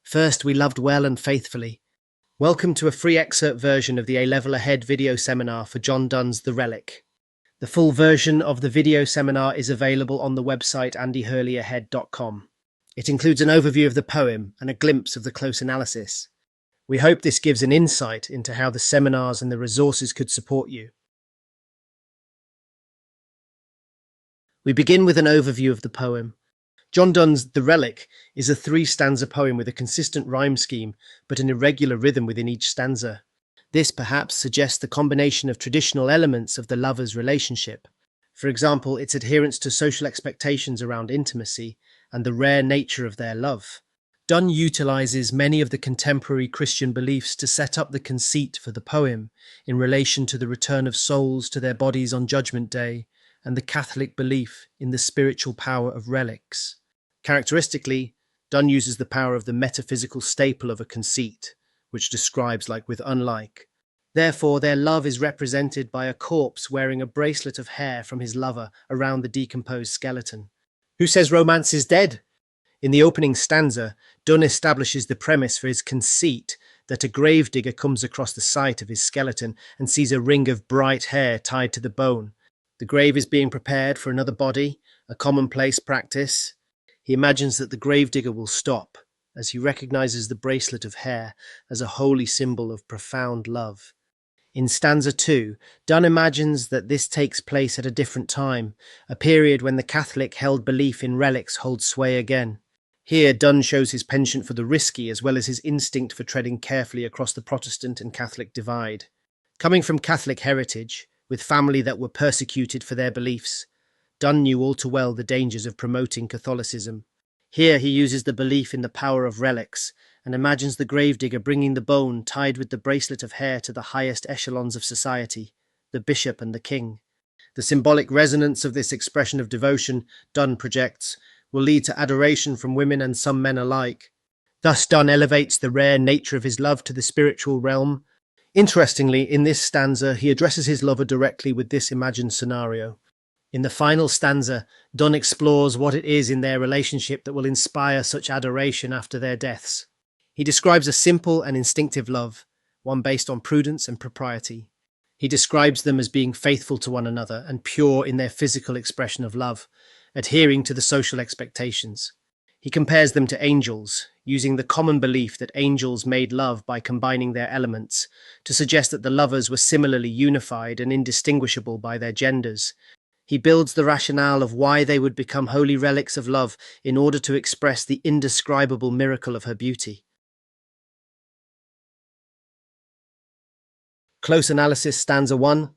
First, we loved well and faithfully. Welcome to a free excerpt version of the A-Level Ahead video seminar for John Donne's The Relic. The full version of the video seminar is available on the website andyhurleyahead.com. It includes an overview of the poem and a glimpse of the close analysis. We hope this gives an insight into how the seminars and the resources could support you. We begin with an overview of the poem. John Donne's The Relic is a three-stanza poem with a consistent rhyme scheme, but an irregular rhythm within each stanza. This perhaps suggests the combination of traditional elements of the lovers' relationship. For example, its adherence to social expectations around intimacy and the rare nature of their love. Donne utilizes many of the contemporary Christian beliefs to set up the conceit for the poem in relation to the return of souls to their bodies on Judgment Day and the Catholic belief in the spiritual power of relics. Characteristically, Donne uses the power of the metaphysical staple of a conceit, which describes like with unlike. Therefore, their love is represented by a corpse wearing a bracelet of hair from his lover around the decomposed skeleton. Who says romance is dead? In the opening stanza, Donne establishes the premise for his conceit that a gravedigger comes across the site of his skeleton and sees a ring of bright hair tied to the bone. The grave is being prepared for another body, a commonplace practice. He imagines that the gravedigger will stop, as he recognizes the bracelet of hair as a holy symbol of profound love. In stanza 2, Donne imagines that this takes place at a different time, a period when the Catholic-held belief in relics holds sway again. Here, Donne shows his penchant for the risky as well as his instinct for treading carefully across the Protestant and Catholic divide. Coming from Catholic heritage, with family that were persecuted for their beliefs, Donne knew all too well the dangers of promoting Catholicism. Here he uses the belief in the power of relics and imagines the gravedigger bringing the bone tied with the bracelet of hair to the highest echelons of society, the bishop and the king. The symbolic resonance of this expression of devotion, Donne projects, will lead to adoration from women and some men alike. Thus Donne elevates the rare nature of his love to the spiritual realm. Interestingly, in this stanza, he addresses his lover directly with this imagined scenario. In the final stanza, Donne explores what it is in their relationship that will inspire such adoration after their deaths. He describes a simple and instinctive love, one based on prudence and propriety. He describes them as being faithful to one another and pure in their physical expression of love, adhering to the social expectations. He compares them to angels, using the common belief that angels made love by combining their elements, to suggest that the lovers were similarly unified and indistinguishable by their genders. He builds the rationale of why they would become holy relics of love in order to express the indescribable miracle of her beauty. Close analysis stanza 1.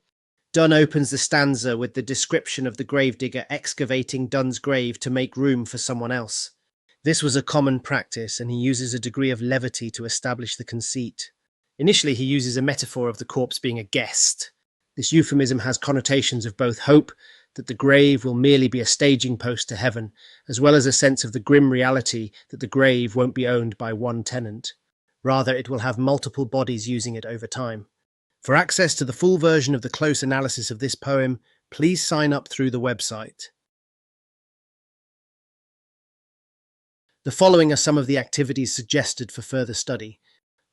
Donne opens the stanza with the description of the gravedigger excavating Donne's grave to make room for someone else. This was a common practice, and he uses a degree of levity to establish the conceit. Initially, he uses a metaphor of the corpse being a guest. This euphemism has connotations of both hope that the grave will merely be a staging post to heaven, as well as a sense of the grim reality that the grave won't be owned by one tenant. Rather, it will have multiple bodies using it over time. For access to the full version of the close analysis of this poem, please sign up through the website. The following are some of the activities suggested for further study.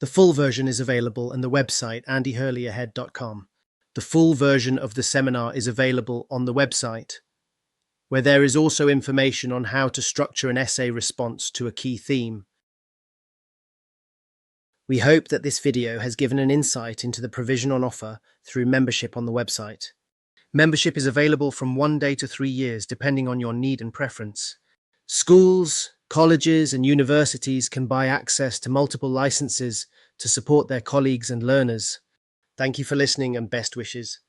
The full version is available on the website andyhurleyahead.com. The full version of the seminar is available on the website, where there is also information on how to structure an essay response to a key theme. We hope that this video has given an insight into the provision on offer through membership on the website. Membership is available from 1 day to 3 years, depending on your need and preference. Schools, colleges, and universities can buy access to multiple licenses to support their colleagues and learners. Thank you for listening and best wishes.